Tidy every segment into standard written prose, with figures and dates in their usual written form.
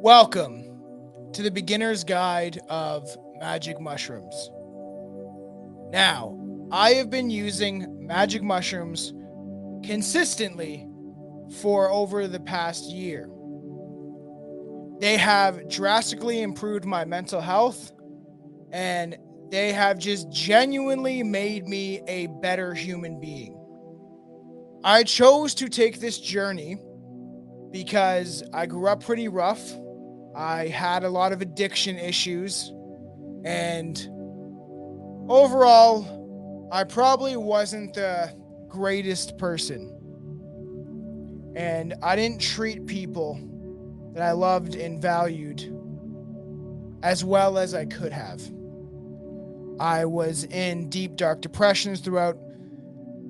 Welcome to the beginner's guide of magic mushrooms. Now, I have been using magic mushrooms consistently for over the past year. They have drastically improved my mental health, and they have just genuinely made me a better human being. I chose to take this journey because I grew up pretty rough. I had a lot of addiction issues, and overall, I probably wasn't the greatest person. And I didn't treat people that I loved and valued as well as I could have. I was in deep, dark depressions throughout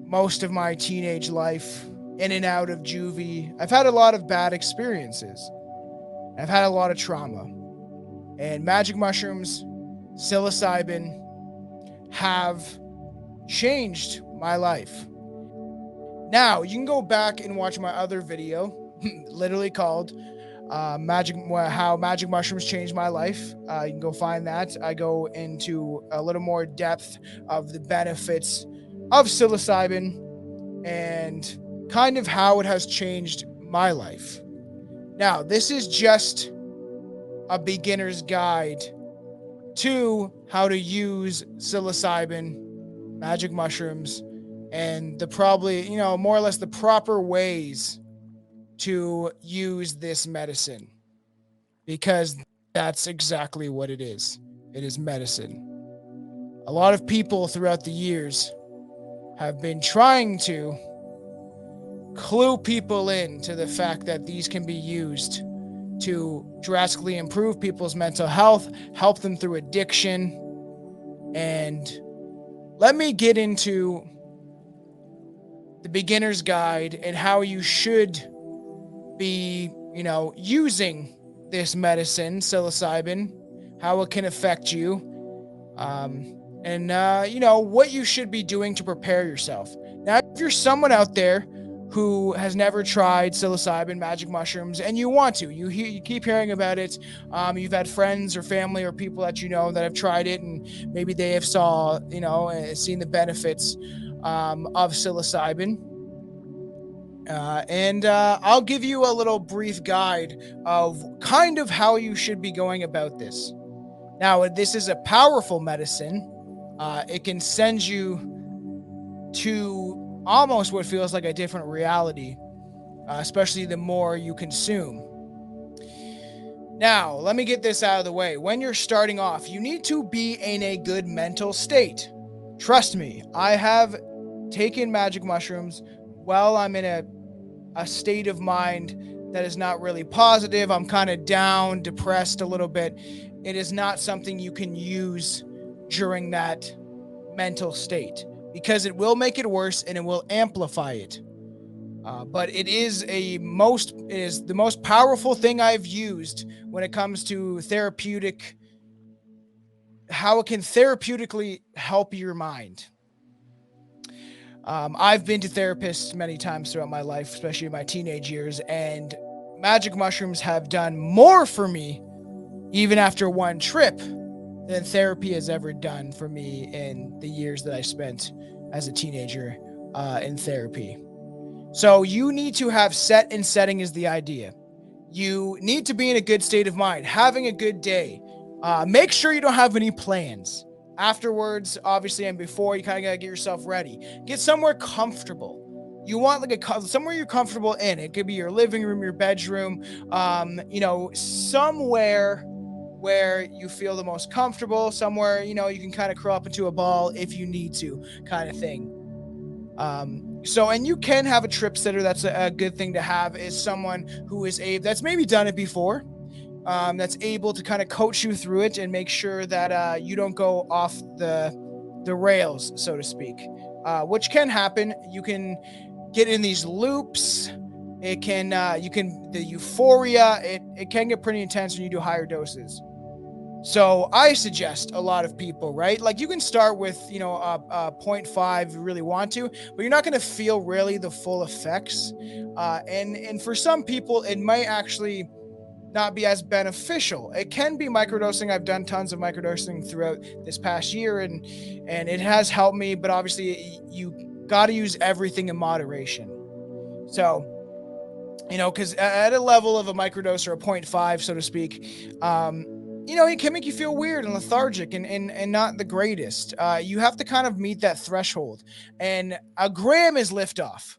most of my teenage life, in and out of juvie. I've had a lot of bad experiences. I've had a lot of trauma. And magic mushrooms, psilocybin, have changed my life. Now, you can go back and watch my other video, literally called how magic mushrooms changed my life. You can go find that. I go into a little more depth of the benefits of psilocybin and kind of how it has changed my life. Now, this is just a beginner's guide to how to use psilocybin, magic mushrooms, and more or less the proper ways to use this medicine, because that's exactly what it is. It is medicine. A lot of people throughout the years have been trying to clue people in to the fact that these can be used to drastically improve people's mental health, help them through addiction. And let me get into the beginner's guide and how you should be, using this medicine, psilocybin, how it can affect you, and what you should be doing to prepare yourself. Now, if you're someone out there who has never tried psilocybin, magic mushrooms, and you want to, you keep hearing about it. You've had friends or family or people that you know that have tried it, and maybe they have seen the benefits of psilocybin. I'll give you a little brief guide of kind of how you should be going about this. Now, this is a powerful medicine. It can send you to almost what feels like a different reality, especially the more you consume. Now, let me get this out of the way. When you're starting off, you need to be in a good mental state. Trust me, I have taken magic mushrooms while I'm in a state of mind that is not really positive. I'm kind of down, depressed a little bit. It is not something you can use during that mental state, because it will make it worse and it will amplify it. But it is the most powerful thing I've used when it comes to how it can therapeutically help your mind. I've been to therapists many times throughout my life, especially in my teenage years, and magic mushrooms have done more for me, even after one trip, than therapy has ever done for me in the years that I spent as a teenager in therapy. So you need to have setting is the idea. You need to be in a good state of mind, having a good day. Make sure you don't have any plans. Afterwards, obviously, and before, you kind of got to get yourself ready. Get somewhere comfortable. You want somewhere you're comfortable in. It could be your living room, your bedroom, somewhere where you feel the most comfortable, somewhere, you can kind of curl up into a ball if you need to, kind of thing. And you can have a trip sitter. That's a good thing to have, is someone who is that's maybe done it before, that's able to kind of coach you through it and make sure that you don't go off the rails, so to speak, which can happen. You can get in these loops. The euphoria, it can get pretty intense when you do higher doses. So I suggest a lot of people, right? Like, you can start with, a 0.5 if you really want to, but you're not going to feel really the full effects. And for some people, it might actually not be as beneficial. It can be microdosing. I've done tons of microdosing throughout this past year, and it has helped me, but obviously you got to use everything in moderation. So, because at a level of a microdose or a 0.5, so to speak, it can make you feel weird and lethargic and not the greatest. You have to kind of meet that threshold. And a gram is liftoff.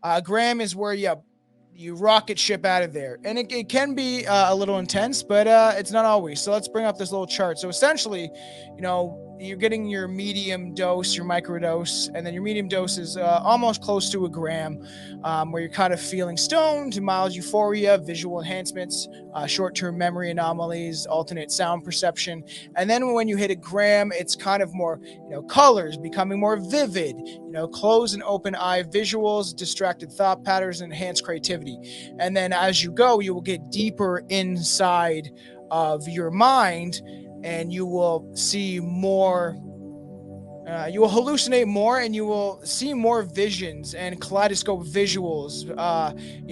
A gram is where you rocket ship out of there. And it can be a little intense, but it's not always. So let's bring up this little chart. So essentially, you're getting your medium dose, your microdose, and then your medium dose is almost close to a gram, where you're kind of feeling stoned, mild euphoria, visual enhancements, short-term memory anomalies, alternate sound perception. And then when you hit a gram, it's kind of more, colors becoming more vivid, closed and open eye visuals, distracted thought patterns, enhanced creativity. And then as you go, you will get deeper inside of your mind, and you will see more, you will hallucinate more, and you will see more visions and kaleidoscope visuals,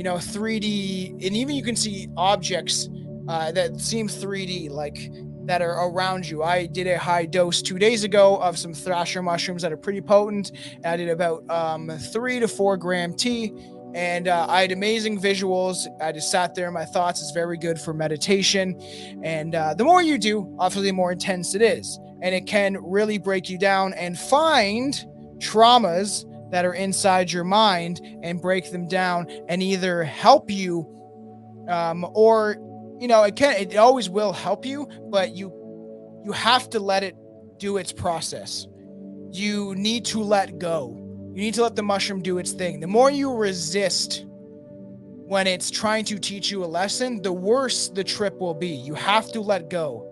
3D, and even you can see objects that seem 3D, like that are around you. I did a high dose 2 days ago of some thrasher mushrooms that are pretty potent. I did about 3 to 4 gram tea, and I had amazing visuals. I just sat there in my thoughts. It's very good for meditation. And the more you do, obviously, the more intense it is. And it can really break you down and find traumas that are inside your mind and break them down and either help you or, it always will help you, but you have to let it do its process. You need to let go. You need to let the mushroom do its thing. The more you resist when it's trying to teach you a lesson, the worse the trip will be. You have to let go.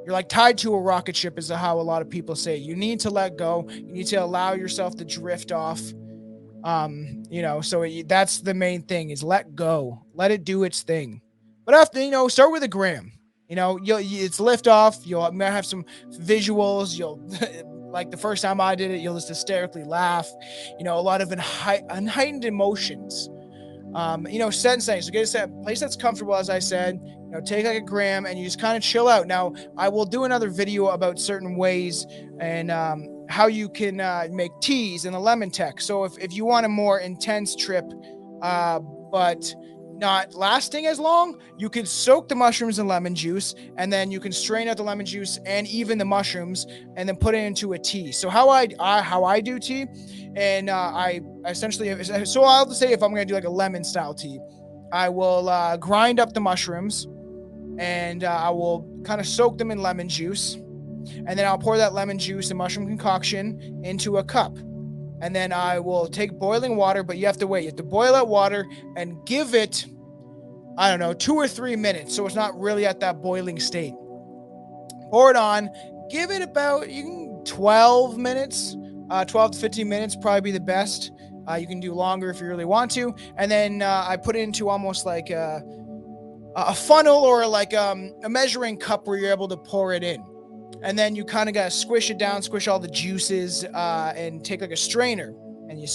You're like tied to a rocket ship, is how a lot of people say. You need to let go. You need to allow yourself to drift off. That's the main thing, is let go. Let it do its thing. But after, start with a gram. It's lift off. You'll have some visuals. You'll like the first time I did it, you'll just hysterically laugh. A lot of heightened emotions. Sensei. So get a place that's comfortable, as I said. Take like a gram and you just kind of chill out. Now, I will do another video about certain ways and how you can make teas and the lemon tech. So if you want a more intense trip, but not lasting as long, you can soak the mushrooms in lemon juice, and then you can strain out the lemon juice and even the mushrooms, and then put it into a tea. So how I do tea, and I essentially, so I'll just say if I'm going to do like a lemon style tea, I will grind up the mushrooms, and I will kind of soak them in lemon juice, and then I'll pour that lemon juice and mushroom concoction into a cup. And then I will take boiling water, but you have to wait. You have to boil that water and give it, 2 or 3 minutes. So it's not really at that boiling state. Pour it on. Give it about 12 minutes. 12 to 15 minutes probably be the best. You can do longer if you really want to. And then I put it into almost like a funnel, or like a measuring cup where you're able to pour it in. And then you kind of got to squish it down, squish all the juices, and take like a strainer, and you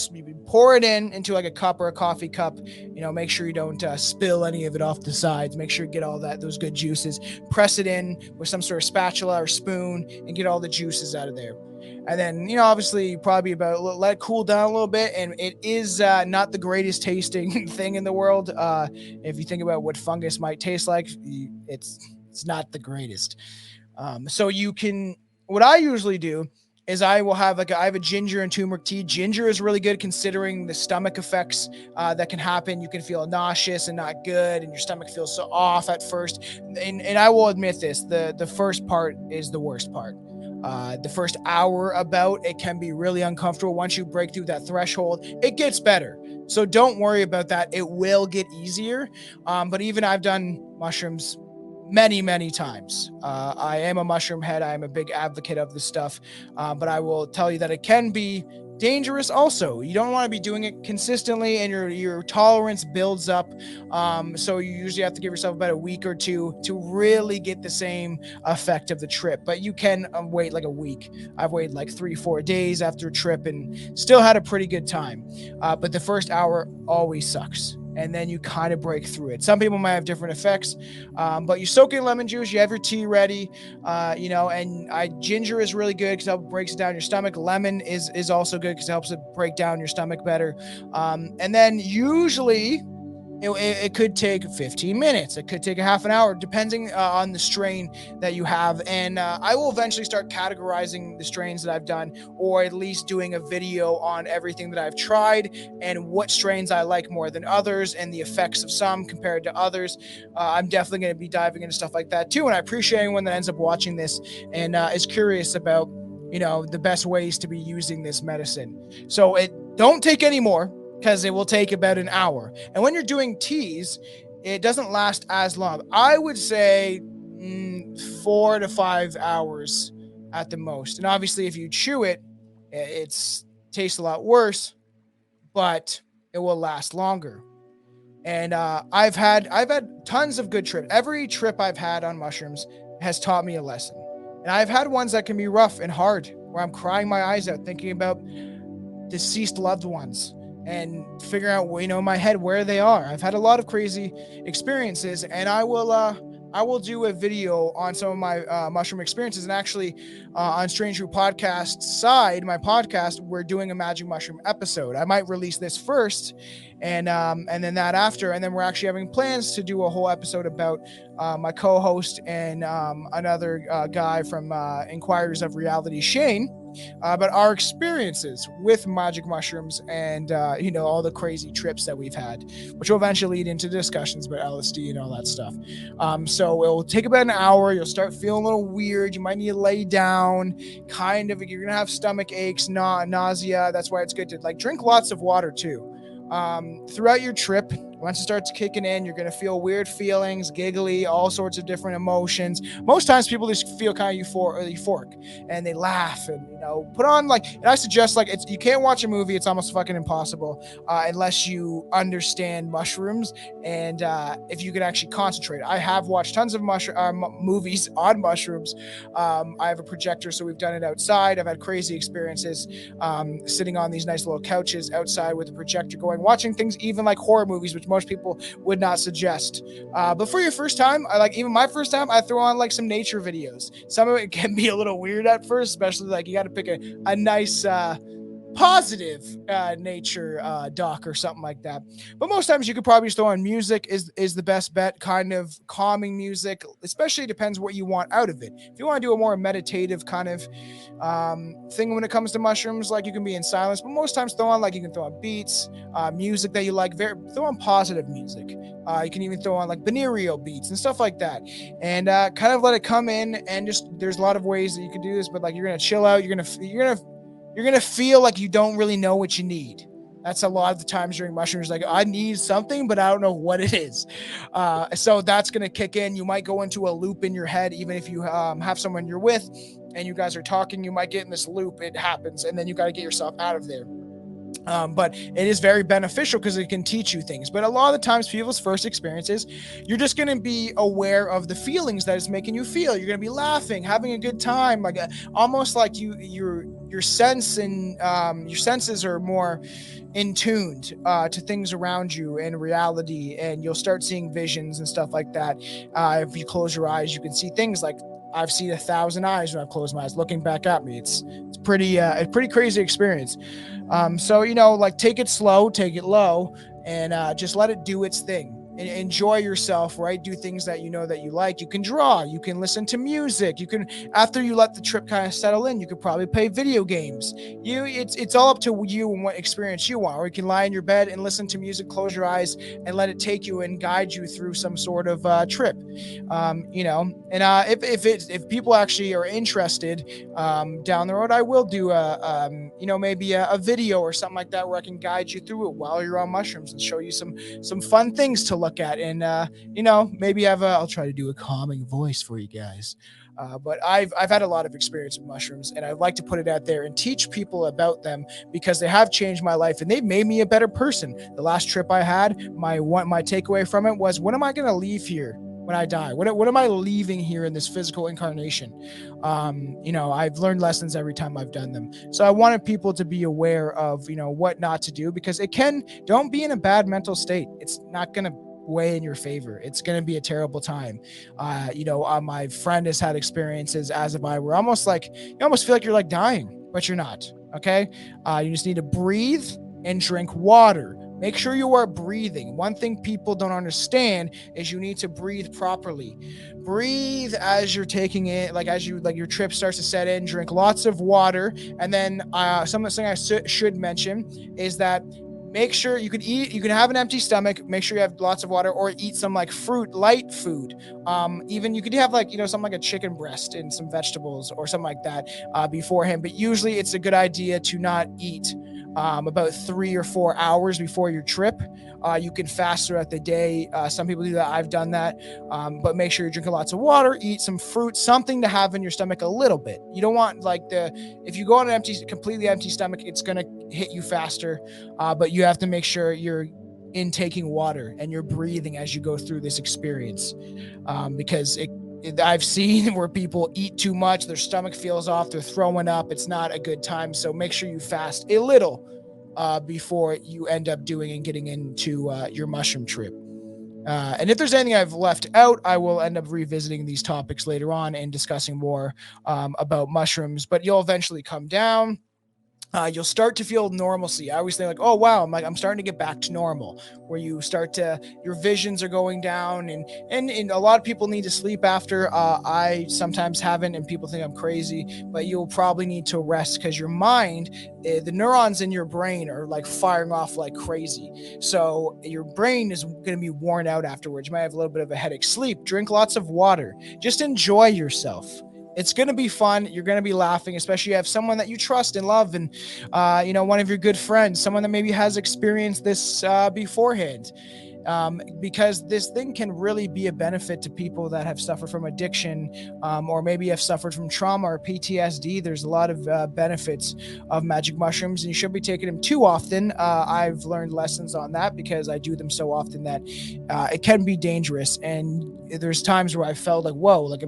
pour it into like a cup or a coffee cup. Make sure you don't spill any of it off the sides. Make sure you get all those good juices. Press it in with some sort of spatula or spoon and get all the juices out of there. And then, obviously, probably let it cool down a little bit. And it is not the greatest tasting thing in the world. If you think about what fungus might taste like, it's not the greatest. So what I usually do is I will have I have a ginger and turmeric tea. Ginger is really good considering the stomach effects that can happen. You can feel nauseous and not good, and your stomach feels so off at first. And I will admit this, the first part is the worst part. The first hour it can be really uncomfortable. Once you break through that threshold, it gets better. So don't worry about that. It will get easier. But even I've done mushrooms many, many times. I am a mushroom head. I am a big advocate of this stuff. But I will tell you that it can be dangerous also. You don't want to be doing it consistently, and your tolerance builds up. So you usually have to give yourself about a week or two to really get the same effect of the trip. But you can wait like a week. I've waited like 3-4 days after a trip and still had a pretty good time. But the first hour always sucks. and then you kind of break through it. Some people might have different effects, but you soak in lemon juice, you have your tea ready, and ginger is really good because it breaks down your stomach. Lemon is also good because it helps it break down your stomach better. And then usually it could take 15 minutes. It could take a half an hour, depending on the strain that you have. And I will eventually start categorizing the strains that I've done, or at least doing a video on everything that I've tried and what strains I like more than others and the effects of some compared to others. I'm definitely going to be diving into stuff like that too. And I appreciate anyone that ends up watching this and is curious about, the best ways to be using this medicine. So don't take any more, because it will take about an hour. And when you're doing teas, it doesn't last as long. I would say 4 to 5 hours at the most. And obviously, if you chew it, it tastes a lot worse, but it will last longer. And I've had tons of good trips. Every trip I've had on mushrooms has taught me a lesson. And I've had ones that can be rough and hard, where I'm crying my eyes out thinking about deceased loved ones and figuring out, in my head where they are. I've had a lot of crazy experiences, and I will do a video on some of my mushroom experiences. And actually, on Strange Root Podcast side, my podcast, we're doing a magic mushroom episode. I might release this first, and then that after, and then we're actually having plans to do a whole episode about my co-host and another guy from Inquirers of Reality, Shane, about our experiences with magic mushrooms and all the crazy trips that we've had, which will eventually lead into discussions about LSD and all that stuff. So it will take about an hour. You'll start feeling a little weird. You might need to lay down. You're gonna have stomach aches, nausea. That's why it's good to drink lots of water too. Throughout your trip, once it starts kicking in, you're going to feel weird feelings, giggly, all sorts of different emotions. Most times people just feel kind of euphoric, and they laugh and, put on and I suggest you can't watch a movie. It's almost fucking impossible unless you understand mushrooms and if you can actually concentrate. I have watched tons of movies on mushrooms. I have a projector, so we've done it outside. I've had crazy experiences sitting on these nice little couches outside with a projector going, watching things even like horror movies, which most people would not suggest. But for your first time, even my first time, I throw on some nature videos. Some of it can be a little weird at first, especially you got to pick a nice positive nature doc or something like that. But most times you could probably just throw on music is the best bet, kind of calming music, especially depends what you want out of it. If you want to do a more meditative kind of thing when it comes to mushrooms, you can be in silence, but most times you can throw on beats, music that you like, throw on positive music. You can even throw on binaural beats and stuff like that, and kind of let it come in, and just there's a lot of ways that you can do this, but you're gonna chill out, you're gonna feel like you don't really know what you need. That's a lot of the times during mushrooms, I need something, but I don't know what it is. So that's going to kick in. You might go into a loop in your head, even if you have someone you're with and you guys are talking, you might get in this loop. It happens. And then you got to get yourself out of there. But it is very beneficial because it can teach you things. But a lot of the times, people's first experiences, you're just going to be aware of the feelings that it's making you feel. You're going to be laughing, having a good time, almost like your sense and your senses are more in tuned to things around you and reality, and you'll start seeing visions and stuff like that. If you close your eyes, you can see things like I've seen 1,000 eyes when I've closed my eyes looking back at me. It's a pretty crazy experience. So take it slow, take it low, and just let it do its thing. Enjoy yourself, right? Do things that that you like. You can draw, you can listen to music, you can, after you let the trip kind of settle in, you could probably play video games. It's all up to you and what experience you want. Or you can lie in your bed and listen to music, close your eyes, and let it take you and guide you through some sort of trip. If people actually are interested down the road, I will do maybe a video or something like that where I can guide you through it while you're on mushrooms and show you some fun things to look at, and maybe I'll try to do a calming voice for you guys. But I've had a lot of experience with mushrooms, and I'd like to put it out there and teach people about them because they have changed my life and they've made me a better person. The last trip I had, my takeaway from it was, what am I going to leave here when I die? What am I leaving here in this physical incarnation? I've learned lessons every time I've done them. So I wanted people to be aware of, what not to do, because don't be in a bad mental state. It's not going to weigh in your favor. It's going to be a terrible time. My friend has had experiences, as have I, where you almost feel like you're like dying, but you're not. Okay. You just need to breathe and drink water. Make sure you are breathing. One thing people don't understand is you need to breathe properly. Breathe as you're taking it, like as you like your trip starts to set in. Drink lots of water, and then something I should mention is that make sure you can eat. You can have an empty stomach. Make sure you have lots of water, or eat some like light food. Even you could have something like a chicken breast and some vegetables or something like that beforehand. But usually, it's a good idea to not eat about 3 or 4 hours before your trip. You can fast throughout the day. Some people do that. I've done that. But make sure you're drinking lots of water, eat some fruit, something to have in your stomach a little bit. You don't want if you go on an completely empty stomach, it's going to hit you faster. But you have to make sure you're intaking water and you're breathing as you go through this experience. Because I've seen where people eat too much, their stomach feels off, they're throwing up. It's not a good time. So make sure you fast a little before you end up doing and getting into your mushroom trip. And if there's anything I've left out, I will end up revisiting these topics later on and discussing more about mushrooms. But you'll eventually come down. You'll start to feel normalcy. I always think like, oh wow, I'm starting to get back to normal. Where your visions are going down, and a lot of people need to sleep after. I sometimes haven't, and people think I'm crazy, but you'll probably need to rest because your mind, the neurons in your brain are like firing off like crazy. So your brain is going to be worn out afterwards. You might have a little bit of a headache. Sleep, drink lots of water, just enjoy yourself. It's going to be fun. You're going to be laughing, especially if you have someone that you trust and love, and one of your good friends, someone that maybe has experienced this beforehand. Because this thing can really be a benefit to people that have suffered from addiction, or maybe have suffered from trauma or PTSD. There's a lot of benefits of magic mushrooms, and you shouldn't be taking them too often. I've learned lessons on that because I do them so often that it can be dangerous. And there's times where I felt like, whoa, like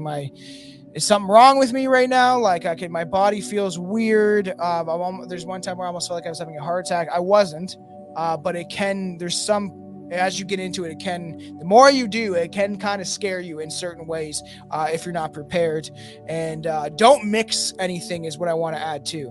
is something wrong with me right now? Like my body feels weird. There's one time where I almost felt like I was having a heart attack. I wasn't, but as you get into it, the more you do, it can kind of scare you in certain ways if you're not prepared. And don't mix anything is what I want to add too.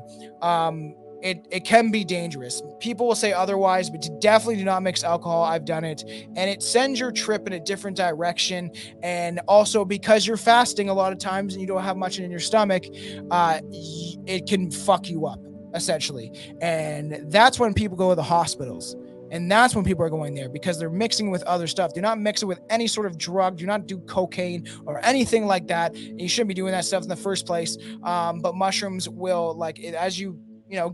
It can be dangerous. People will say otherwise, but definitely do not mix alcohol. I've done it, and it sends your trip in a different direction. And also, because you're fasting a lot of times and you don't have much in your stomach, it can fuck you up essentially. And that's when people go to the hospitals. And that's when people are going there because they're mixing with other stuff. Do not mix it with any sort of drug. Do not do cocaine or anything like that. You shouldn't be doing that stuff in the first place. But mushrooms will, as you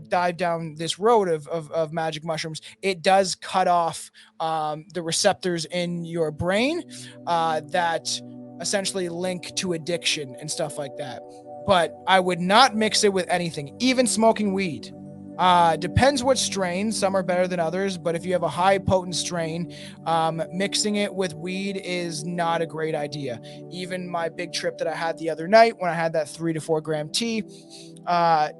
dive down this road of magic mushrooms, it does cut off the receptors in your brain that essentially link to addiction and stuff like that. But I would not mix it with anything, even smoking weed. Depends what strain. Some are better than others, but if you have a high potent strain, mixing it with weed is not a great idea. Even my big trip that I had the other night when I had that 3 to 4 gram tea, I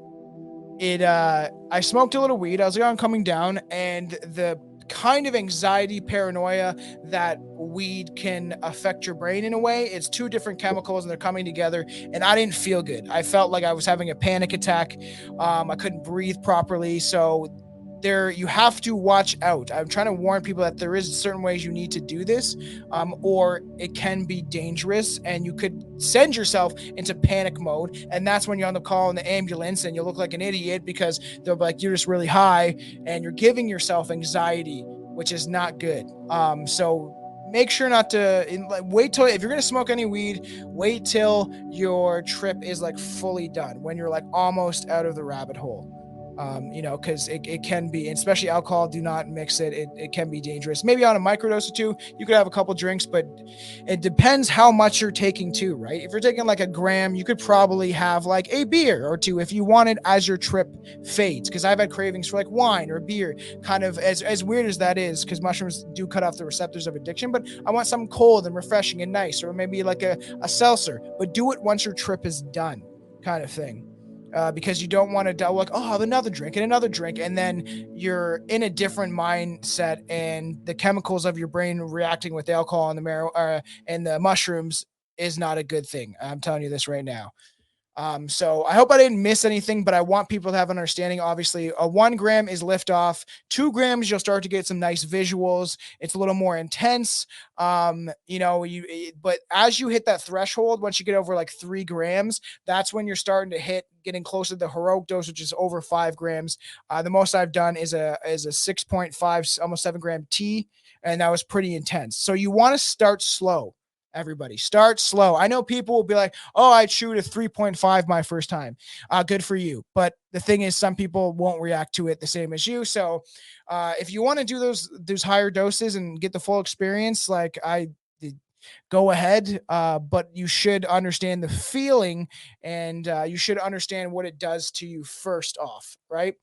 smoked a little weed. I was like, I'm coming down, and the kind of anxiety, paranoia that weed can affect your brain in a way. It's two different chemicals and they're coming together, and I didn't feel good. I felt like I was having a panic attack. I couldn't breathe properly. So you have to watch out. I'm trying to warn people that there is certain ways you need to do this, or it can be dangerous and you could send yourself into panic mode. And that's when you're on the call in the ambulance and you look like an idiot because they're like, you're just really high and you're giving yourself anxiety, which is not good. So make sure not to wait till, if you're going to smoke any weed, wait till your trip is like fully done, when you're like almost out of the rabbit hole. Because it can be, especially alcohol, do not mix it. It can be dangerous. Maybe on a microdose or two, you could have a couple drinks, but it depends how much you're taking too, right? If you're taking like a gram, you could probably have like a beer or two if you want it as your trip fades. Because I've had cravings for like wine or beer, kind of as weird as that is, because mushrooms do cut off the receptors of addiction, but I want something cold and refreshing and nice, or maybe like a seltzer, but do it once your trip is done, kind of thing. Because you don't want to like, oh, I'll have another drink, and then you're in a different mindset, and the chemicals of your brain reacting with the alcohol and the and the mushrooms is not a good thing. I'm telling you this right now. So I hope I didn't miss anything, but I want people to have an understanding. Obviously, a 1 gram is liftoff. 2 grams, you'll start to get some nice visuals. It's a little more intense. But as you hit that threshold, once you get over like 3 grams, that's when you're starting to hit getting closer to the heroic dose, which is over 5 grams. The most I've done is a 6.5, almost 7 gram tea, and that was pretty intense. So you want to start slow. Everybody start slow. I know people will be like, oh, I chewed a 3.5 my first time. Good for you. But the thing is, some people won't react to it the same as you. So if you want to do those higher doses and get the full experience, like I did, go ahead. But you should understand the feeling, and you should understand what it does to you first off, right?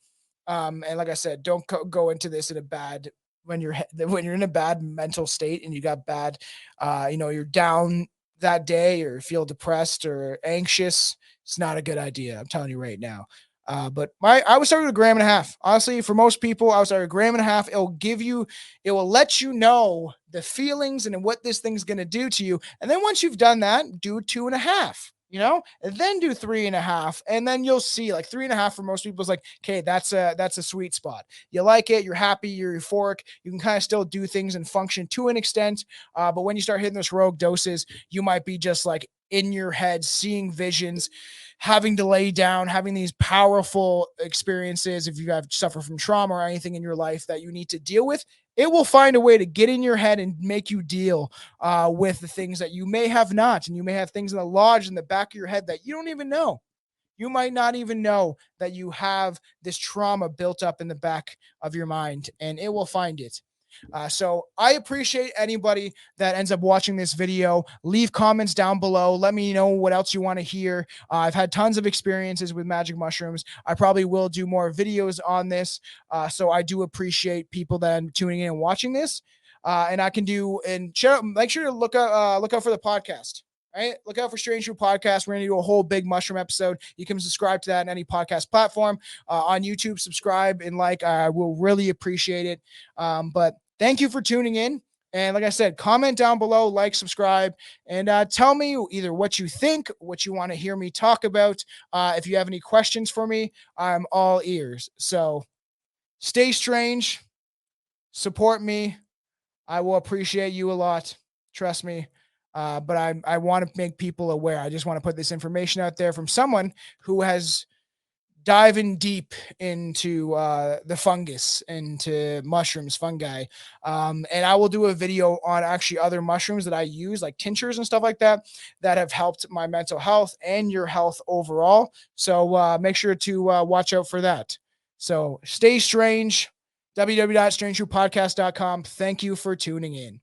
And like I said, don't go into this in a bad when you're in a bad mental state and you got bad, you're down that day or feel depressed or anxious. It's not a good idea. I'm telling you right now. But I would start with a gram and a half. Honestly, for most people, I would start a gram and a half. It will let you know the feelings and what this thing's going to do to you. And then once you've done that, do 2.5, and then do 3.5. And then you'll see like 3.5 for most people is like, okay, that's a sweet spot. You like it, you're happy, you're euphoric. You can kind of still do things and function to an extent. But when you start hitting those rogue doses, you might be just like in your head, seeing visions, having to lay down, having these powerful experiences. If you have suffer from trauma or anything in your life that you need to deal with, it will find a way to get in your head and make you deal with the things that you may have not. And you may have things in the lodge in the back of your head that you don't even know. You might not even know that you have this trauma built up in the back of your mind, and it will find it. So I appreciate anybody that ends up watching this video. Leave comments down below. Let me know what else you want to hear. I've had tons of experiences with magic mushrooms. I probably will do more videos on this. So I do appreciate people that are tuning in and watching this. And I can do and make sure to look out for the podcast. Right, look out for Strange Brew Podcast. We're gonna do a whole big mushroom episode. You can subscribe to that on any podcast platform. On YouTube, subscribe and like. I will really appreciate it. But thank you for tuning in. And like I said, comment down below, like, subscribe, and tell me either what you think, what you want to hear me talk about. If you have any questions for me, I'm all ears. So stay strange, support me. I will appreciate you a lot. Trust me. But I want to make people aware. I just want to put this information out there from someone who has diving deep into the fungus, into mushrooms, fungi. And I will do a video on actually other mushrooms that I use, like tinctures and stuff like that, that have helped my mental health and your health overall. So make sure to watch out for that. So stay strange. www.strangetruthpodcast.com. Thank you for tuning in.